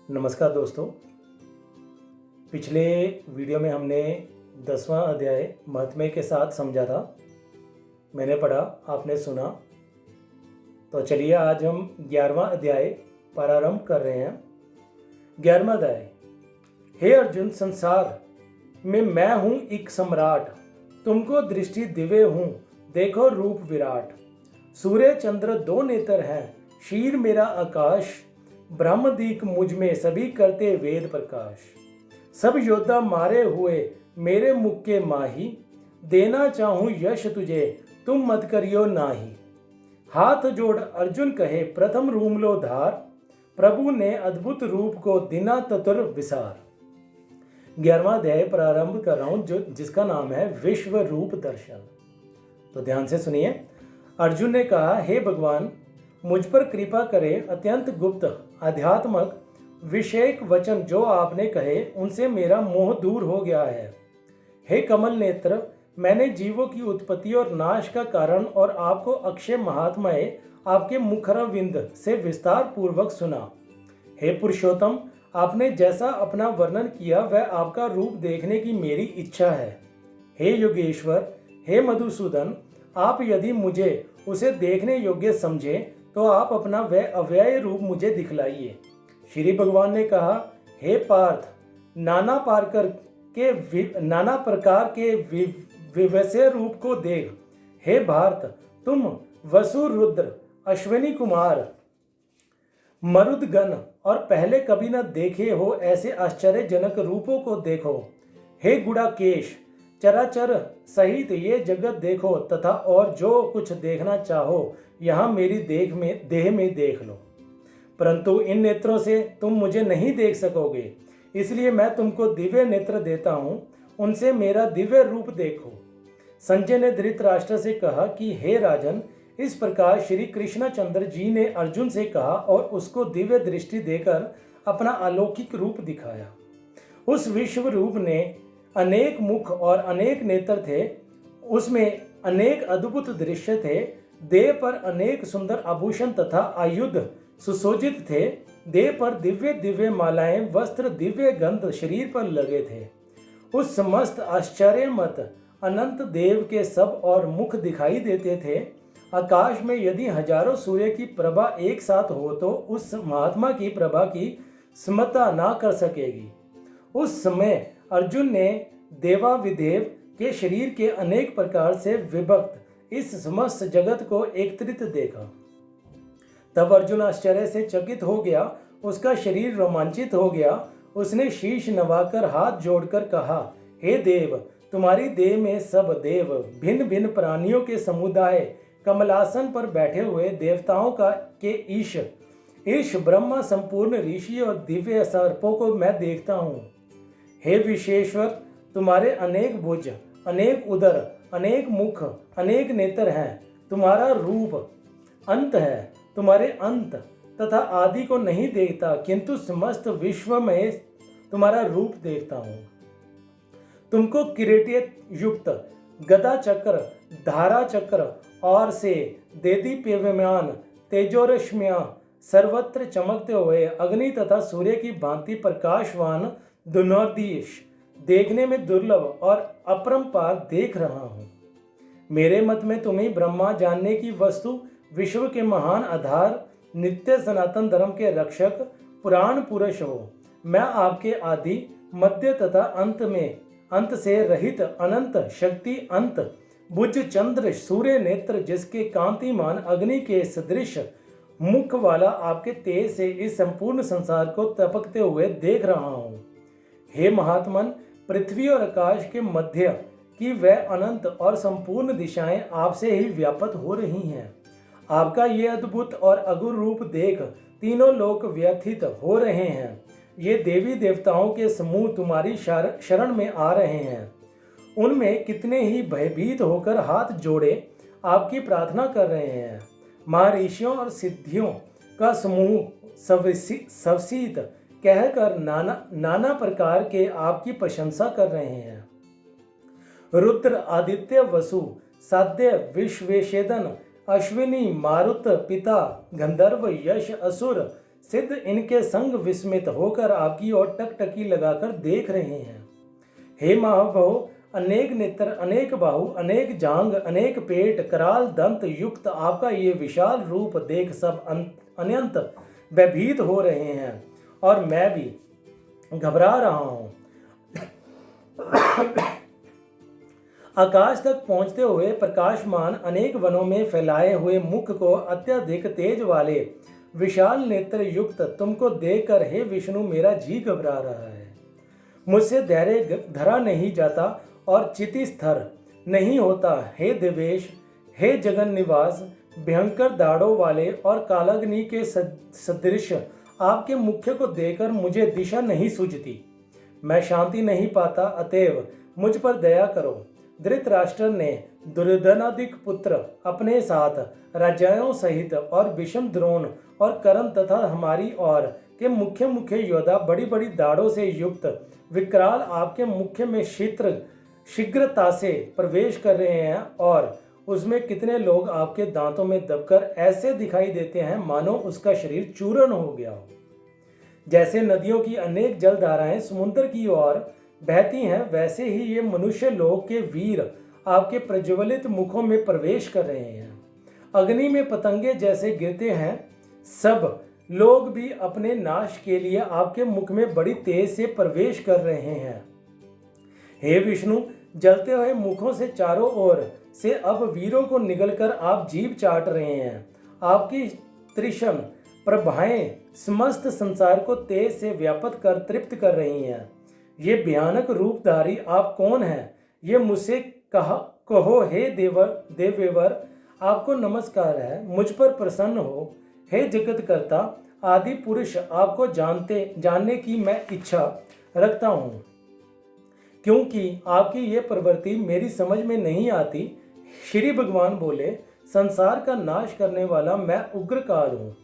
नमस्कार दोस्तों। पिछले वीडियो में हमने 10वां अध्याय महात्म्य के साथ समझा था। मैंने पढ़ा, आपने सुना। तो चलिए आज हम 11वां अध्याय प्रारंभ कर रहे हैं। 11वां अध्याय। हे अर्जुन, संसार में मैं हूँ एक सम्राट, तुमको दृष्टि दिव्य हूँ, देखो रूप विराट। सूर्य चंद्र दो नेत्र हैं, शीर मेरा आकाश, ब्रह्मदीक मुझ में सभी करते वेद प्रकाश। सब योद्धा मारे हुए मेरे मुख के माही, देना चाहूं यश तुझे तुम मत करियो नाही। हाथ जोड़ अर्जुन कहे प्रथम रूम लो धार, प्रभु ने अद्भुत रूप को दिना ततुर विसार। 11वां अध्याय प्रारंभ कर रहा हूं जिसका नाम है विश्व रूप दर्शन। तो ध्यान से सुनिए। अर्जुन ने कहा, हे भगवान, मुझ पर कृपा करें। अत्यंत गुप्त आध्यात्मक विषयक वचन जो आपने कहे उनसे मेरा मोह दूर हो गया है। हे कमल नेत्र, मैंने जीवों की उत्पत्ति और नाश का कारण और आपको अक्षय महात्म्य आपके मुखरविंद से विस्तार पूर्वक सुना। हे पुरुषोत्तम, आपने जैसा अपना वर्णन किया वह आपका रूप देखने की मेरी इच्छा है। हे योगेश्वर, हे मधुसूदन, आप यदि मुझे उसे देखने योग्य समझे तो आप अपना वह अव्यय रूप मुझे दिखलाइए। श्री भगवान ने कहा, हे पार्थ, नाना प्रकार के विवस्य रूप को देख। हे भारत, तुम वसु, रुद्र, अश्विनी कुमार, मरुदगण और पहले कभी न देखे हो ऐसे आश्चर्यजनक रूपों को देखो। हे गुड़ाकेश, चराचर सहित ये जगत देखो तथा और जो कुछ देखना चाहो यहाँ मेरी देह में देख लो। परंतु इन नेत्रों से तुम मुझे नहीं देख सकोगे, इसलिए मैं तुमको दिव्य नेत्र देता हूँ, उनसे मेरा दिव्य रूप देखो। संजय ने धृतराष्ट्र से कहा कि हे राजन, इस प्रकार श्री कृष्णचंद्र जी ने अर्जुन से कहा और उसको दिव्य दृष्टि देकर अपना अलौकिक रूप दिखाया। उस विश्व रूप ने अनेक मुख और अनेक नेत्र थे, उसमें अनेक अद्भुत दृश्य थे। देह पर अनेक सुंदर आभूषण तथा आयुध सुसज्जित थे। देह पर दिव्य दिव्य मालाएं, वस्त्र, दिव्य गंध शरीर पर लगे थे। उस समस्त आश्चर्य मत अनंत देव के सब और मुख दिखाई देते थे। आकाश में यदि हजारों सूर्य की प्रभा एक साथ हो तो उस महात्मा की प्रभा की समता ना कर सकेगी। उस समय अर्जुन ने देवा विदेव के शरीर के अनेक प्रकार से विभक्त इस समस्त जगत को एकत्रित देखा। तब अर्जुन आश्चर्य से चकित हो गया, उसका शरीर रोमांचित हो गया। उसने शीश नवाकर हाथ जोड़कर कहा, हे देव, तुम्हारी देह में सब देव, भिन्न भिन्न प्राणियों के समुदाय, कमलासन पर बैठे हुए देवताओं के ईश ब्रह्मा, संपूर्ण ऋषि और दिव्य सर्पों को मैं देखता हूँ। हे विश्वेश्वर, तुम्हारे अनेक भुज, अनेक उदर, अनेक मुख, अनेक नेत्र हैं। तुम्हारा रूप अंत है, तुम्हारे अंत तथा आदि को नहीं देखता, किंतु समस्त विश्व में तुम्हारा रूप देखता हूँ। तुमको किरीट युक्त गदा चक्र, धारा चक्र और से देदीप्यमान तेजोरश्मियां सर्वत्र चमकते हुए अग्नि तथा सूर्य की भांति प्रकाशवान दुनोदीश देखने में दुर्लभ और अपरंपार देख रहा हूँ। मेरे मत में तुम्हें ब्रह्मा जानने की वस्तु, विश्व के महान आधार, नित्य सनातन धर्म के रक्षक, पुराण पुरुष हो। मैं आपके आदि, मध्य तथा अंत से रहित अनंत शक्ति, अंत भुज, चंद्र, सूर्य नेत्र, जिसके कांतिमान अग्नि के सदृश मुख वाला आपके तेज से इस संपूर्ण संसार को तपकते हुए देख रहा हूँ। हे महात्मन, पृथ्वी और आकाश के मध्य की वह अनंत और संपूर्ण दिशाएं आपसे ही व्याप्त हो रही हैं। आपका ये अद्भुत और अगुर रूप देख तीनों लोक व्यथित हो रहे हैं। ये देवी देवताओं के समूह तुम्हारी शरण में आ रहे हैं। उनमें कितने ही भयभीत होकर हाथ जोड़े आपकी प्रार्थना कर रहे हैं। महर्षियों और सिद्धियों का समूह सवसीत कहकर नाना प्रकार के आपकी प्रशंसा कर रहे हैं। रुद्र, आदित्य, वसु, साध्य, विश्वेशेदन, अश्विनी, मारुत, पिता, गंधर्व, यश, असुर, सिद्ध इनके संग विस्मित होकर आपकी ओर टकटकी लगाकर देख रहे हैं। हे महाबाहो, अनेक नेत्र, अनेक बाहु, अनेक जांग, अनेक पेट, कराल दंत युक्त आपका ये विशाल रूप देख सब अनंत भयभीत हो रहे हैं और मैं भी घबरा रहा हूं। आकाश तक पहुंचते हुए प्रकाशमान अनेक वनों में फैलाए हुए मुख को अत्यधिक तेज वाले विशाल नेत्र युक्त तुमको देखकर हे विष्णु मेरा जी घबरा रहा है। मुझसे धैर्य धरा नहीं जाता और चिति स्थिर नहीं होता। हे देवेश, हे जगन निवास, भयंकर दाढ़ों वाले और कालाग्नि के सदृश आपके मुख्य को देखकर मुझे दिशा नहीं सूझती, मैं शांति नहीं पाता, अतएव मुझ पर दया करो। धृतराष्ट्र ने दुर्योधनादिक पुत्र अपने साथ राजाओं सहित और भीष्म, द्रोण और कर्ण तथा हमारी ओर के मुख्य मुख्य योद्धा बड़ी बड़ी दाढ़ों से युक्त विकराल आपके मुख्य में शीघ्रता से प्रवेश कर रहे हैं और उसमें कितने लोग आपके दांतों में दबकर ऐसे दिखाई देते हैं मानो उसका शरीर चूर्ण हो गया हो। जैसे नदियों की अनेक जलधाराएं समुद्र की ओर बहती हैं, वैसे ही ये मनुष्य लोक के वीर आपके प्रज्वलित मुखों में प्रवेश कर रहे हैं। अग्नि में पतंगे जैसे गिरते हैं, सब लोग भी अपने नाश के लिए आपके मुख में बड़ी तेज से प्रवेश कर रहे हैं। हे विष्णु, जलते हुए मुखों से चारों ओर से अब वीरों को निगलकर आप जीभ चाट रहे हैं। आपकी त्रिषण प्रभाएं समस्त संसार को तेज से व्याप्त कर तृप्त कर रही हैं। ये भयानक रूपधारी आप कौन हैं? ये मुझसे कहो हे देवेवर, आपको नमस्कार है, मुझ पर प्रसन्न हो। हे जगतकर्ता आदि पुरुष, आपको जानने की मैं इच्छा रखता हूँ, क्योंकि आपकी ये प्रवृत्ति मेरी समझ में नहीं आती। श्री भगवान बोले, संसार का नाश करने वाला मैं उग्रकाल हूँ,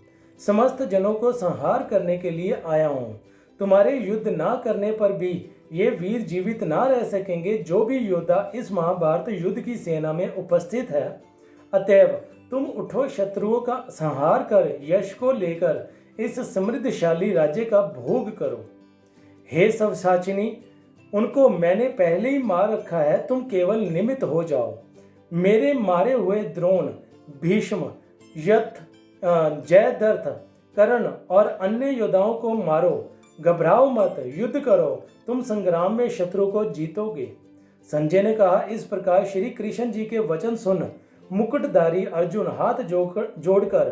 समस्त जनों को संहार करने के लिए आया हूँ। तुम्हारे युद्ध ना करने पर भी ये वीर जीवित ना रह सकेंगे जो भी योद्धा इस महाभारत युद्ध की सेना में उपस्थित है। अतएव तुम उठो, शत्रुओं का संहार कर यश को लेकर इस समृद्धशाली राज्य का भोग करो। हे सवसाचिनी, उनको मैंने पहले ही मार रखा है, तुम केवल निमित्त हो जाओ। मेरे मारे हुए द्रोण, भीष्म, यथ, जयद्रथ, कर्ण और अन्य योद्धाओं को मारो। घबराओ मत, युद्ध करो, तुम संग्राम में शत्रु को जीतोगे। संजय ने कहा। इस प्रकार श्री कृष्ण जी के वचन सुन मुकुटधारी अर्जुन हाथ जोड़कर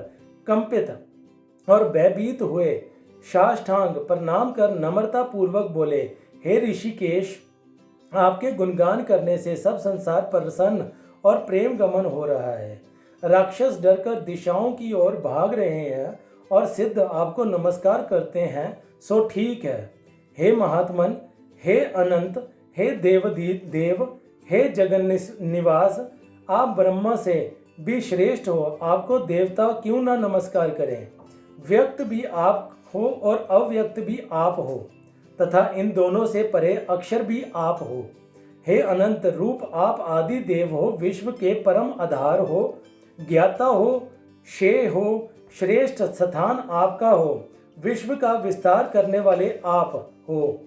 कंपित और भयभीत हुए साष्टांग प्रणाम कर नम्रता पूर्वक बोले, हे ऋषिकेश, आपके गुणगान करने से सब संसार प्रसन्न और प्रेम गमन हो रहा है। राक्षस डरकर दिशाओं की ओर भाग रहे हैं और सिद्ध आपको नमस्कार करते हैं, सो ठीक है। हे महात्मन, हे अनंत, हे देव, हे जगन निवास, आप ब्रह्मा से भी श्रेष्ठ हो, आपको देवता क्यों ना नमस्कार करें। व्यक्त भी आप हो और अव्यक्त भी आप हो तथा इन दोनों से परे अक्षर भी आप हो। हे अनंत रूप, आप आदि देव हो, विश्व के परम आधार हो, ज्ञाता हो, शेय हो, श्रेष्ठ स्थान आपका हो, विश्व का विस्तार करने वाले आप हो।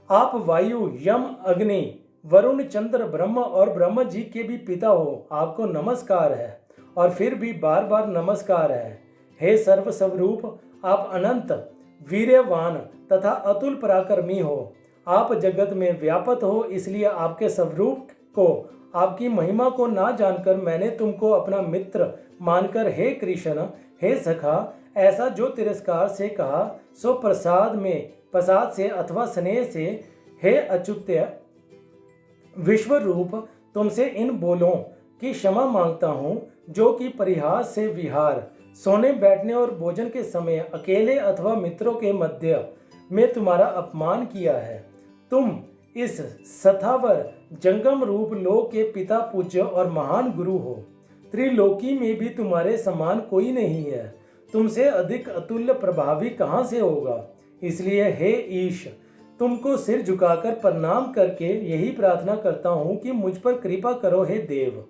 आप वायु, यम, अग्नि, वरुण, चंद्र, ब्रह्म और ब्रह्म जी के भी पिता हो, आपको नमस्कार है और फिर भी बार बार नमस्कार है। हे सर्व स्वरूप, आप अनंत वीर्यवान तथा अतुल पराक्रमी हो, आप जगत में व्यापत हो, इसलिए आपके स्वरूप को, आपकी महिमा को ना जानकर मैंने तुमको अपना मित्र मानकर हे कृष्ण, हे सखा, ऐसा जो तिरस्कार से कहा सो प्रसाद से अथवा स्नेह से हे अच्युत्य विश्व रूप, तुमसे इन बोलों की क्षमा मांगता हूँ जो कि परिहास से विहार, सोने बैठने और भोजन के समय अकेले अथवा मित्रों के मध्य में तुम्हारा अपमान किया है। तुम इस सथावर जंगम रूप लोक के पिता, पूज्य और महान गुरु हो। त्रिलोकी में भी तुम्हारे समान कोई नहीं है, तुमसे अधिक अतुल्य प्रभावी कहाँ से होगा। इसलिए हे ईश, तुमको सिर झुकाकर प्रणाम करके यही प्रार्थना करता हूँ कि मुझ पर कृपा करो हे देव।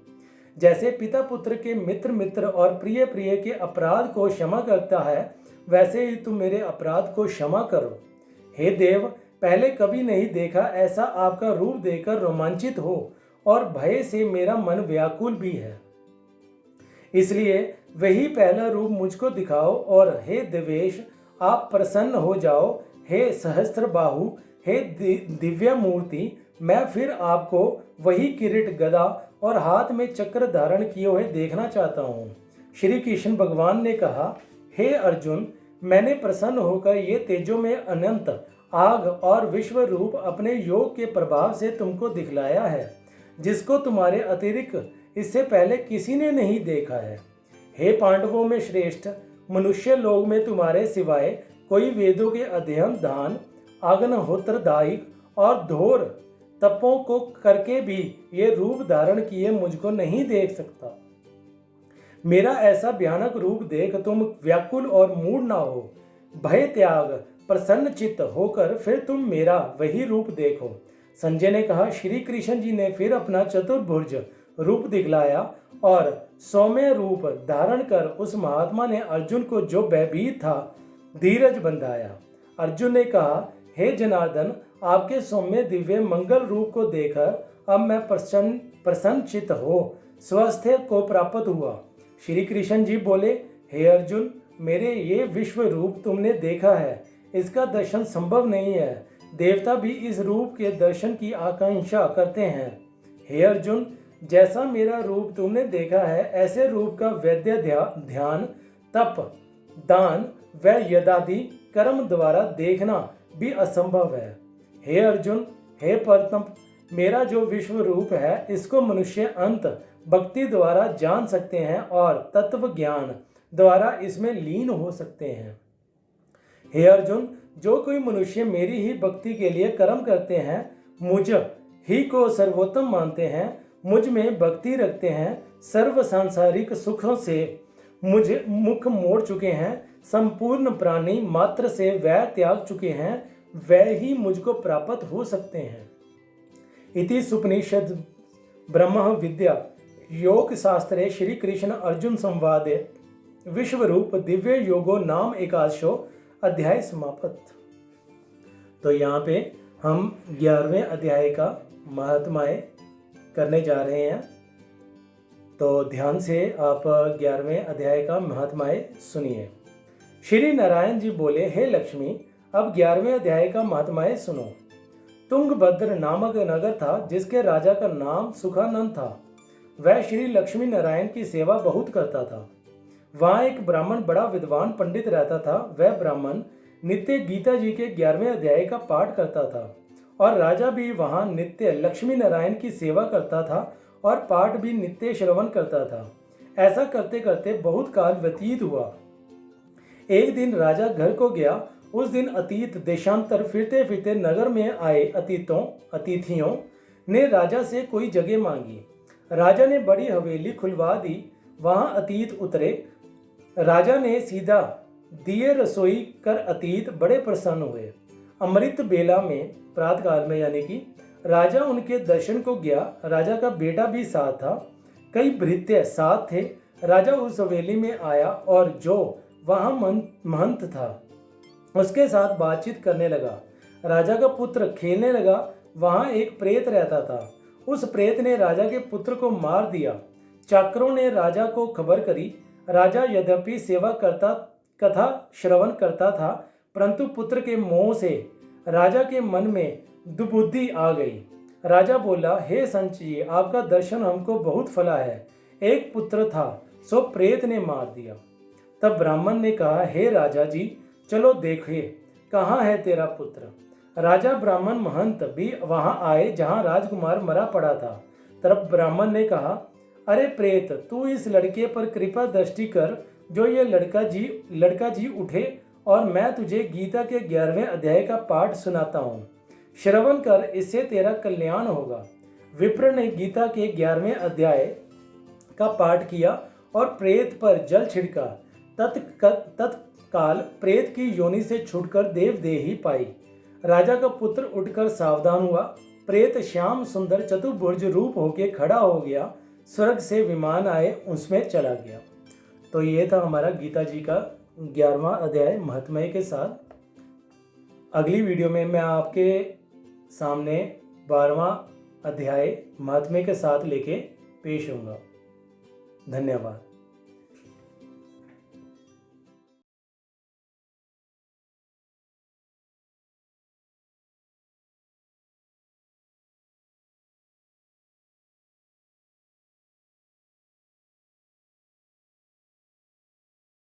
जैसे पिता पुत्र के मित्र मित्र और प्रिय प्रिय के अपराध को क्षमा करता है, वैसे ही तुम मेरे अपराध को क्षमा करो। हे देव, पहले कभी नहीं देखा ऐसा आपका रूप देखकर रोमांचित हो और भय से मेरा मन व्याकुल भी है। इसलिए वही पहला रूप मुझको दिखाओ और हे देवेश आप प्रसन्न हो जाओ। हे सहस्त्र बाहु, हे दिव्य मूर्ति, मैं फिर आपको वही किरीट गदा और हाथ में चक्र धारण किए हुए देखना चाहता हूँ। श्री कृष्ण भगवान ने कहा, हे अर्जुन, मैंने प्रसन्न होकर ये तेजो में अनंत आग और विश्व रूप अपने योग के प्रभाव से तुमको दिखलाया है, जिसको तुम्हारे अतिरिक्त इससे पहले किसी ने नहीं देखा है। हे पांडवों में श्रेष्ठ, मनुष्य लोग में तुम्हारे सिवाय कोई वेदों के अध्ययन, दान, अग्निहोत्रदायिक और घोर तपों को करके भी ये रूप धारण किए मुझको नहीं देख सकता। मेरा ऐसा भयानक रूप देख तुम व्याकुल और मूढ़ ना हो। भय त्याग प्रसन्न चित्त होकर फिर तुम मेरा वही रूप देखो। संजय ने कहा, श्री कृष्ण जी ने फिर अपना चतुर्भुज रूप दिखलाया और सौम्य रूप धारण कर उस महात्मा ने अर्जुन को जो भयभीत था धीरज बंधाया। अर्जुन ने कहा, हे जनार्दन, आपके सौम्य दिव्य मंगल रूप को देखकर अब मैं प्रसन्न चित्त हो स्वास्थ्य को प्राप्त हुआ। श्री कृष्ण जी बोले, हे अर्जुन, मेरे ये विश्व रूप तुमने देखा है, इसका दर्शन संभव नहीं है। देवता भी इस रूप के दर्शन की आकांक्षा करते हैं। हे अर्जुन, जैसा मेरा रूप तुमने देखा है, ऐसे रूप का वैद्य ध्यान, तप, दान व यदादि कर्म द्वारा देखना भी असंभव है। हे अर्जुन, हे परतप, मेरा जो विश्व रूप है, इसको मनुष्य अंत भक्ति द्वारा जान सकते हैं और तत्व ज्ञान द्वारा इसमें लीन हो सकते हैं। हे अर्जुन, जो कोई मनुष्य मेरी ही भक्ति के लिए कर्म करते हैं, मुझ ही को सर्वोत्तम मानते हैं, मुझ में भक्ति रखते हैं, सर्व सांसारिक सुखों से मुझे मुख मोड़ चुके हैं, संपूर्ण प्राणी मात्र से वह त्याग चुके हैं, वह ही मुझको प्राप्त हो सकते हैं। इति सुपनिषद ब्रह्म विद्या योग शास्त्रे श्री कृष्ण अर्जुन संवादे विश्व रूप दिव्य योगो नाम एकादशो अध्याय समाप्त। तो यहाँ पे हम 11वें अध्याय का महात्म्य करने जा रहे हैं। तो ध्यान से आप 11वें अध्याय का महात्म्य सुनिए। श्री नारायण जी बोले, हे लक्ष्मी, अब 11वें अध्याय का महात्म्य सुनो। तुंगभद्र नामक नगर था, जिसके राजा का नाम सुखानंद था। वह श्री लक्ष्मी नारायण की सेवा बहुत करता था। वहाँ एक ब्राह्मण बड़ा विद्वान पंडित रहता था। वह ब्राह्मण नित्य गीता जी के 11वें अध्याय का पाठ करता था और राजा भी वहाँ नित्य लक्ष्मी नारायण की सेवा करता था और पाठ भी नित्य श्रवण करता था। ऐसा करते करते बहुत काल व्यतीत हुआ। एक दिन राजा घर को गया। उस दिन अतीत देशांतर फिरते फिरते नगर में आए अतिथियों ने राजा से कोई जगह मांगी। राजा ने बड़ी हवेली खुलवा दी। वहां अतीत उतरे। राजा ने सीधा दिए रसोई कर अतीत बड़े प्रसन्न हुए। अमृत बेला में प्रातःकाल में यानी कि राजा उनके दर्शन को गया। राजा का बेटा भी साथ था, कई भृत्य साथ थे। राजा उस हवेली में आया और जो वहां महंत था उसके साथ बातचीत करने लगा। राजा का पुत्र खेलने लगा। वहां एक प्रेत रहता था। उस प्रेत ने राजा के पुत्र को मार दिया। चाकरों ने राजा को खबर करी। राजा यद्यपि सेवा करता कथा श्रवण करता था, परंतु पुत्र के मोह से राजा के मन में दुबुद्धि आ गई। राजा बोला, हे संत जी, आपका दर्शन हमको बहुत फला है। एक पुत्र था, सो प्रेत ने मार दिया। तब ब्राह्मण ने कहा, हे राजा जी, चलो देखिए कहाँ है तेरा पुत्र। राजा ब्राह्मण महंत भी वहां आए जहां राजकुमार मरा पड़ा था। तब ब्राह्मण ने कहा, अरे प्रेत, तू इस लड़के पर कृपा दृष्टि कर, जो ये लड़का जी उठे और मैं तुझे गीता के 11वें अध्याय का पाठ सुनाता हूँ। श्रवण कर, इससे तेरा कल्याण होगा। विप्र ने गीता के 11वें अध्याय का पाठ किया और प्रेत पर जल छिड़का। तत्काल प्रेत की योनि से छूटकर देवदेही पाई। राजा का पुत्र उठकर सावधान हुआ। प्रेत श्याम सुंदर चतुर्भुज रूप होके खड़ा हो गया। स्वर्ग से विमान आए उसमें चला गया। तो ये था हमारा गीता जी का 11वां अध्याय महात्म्य के साथ। अगली वीडियो में मैं आपके सामने 12वां अध्याय महात्म्य के साथ लेके पेश होऊंगा। धन्यवाद।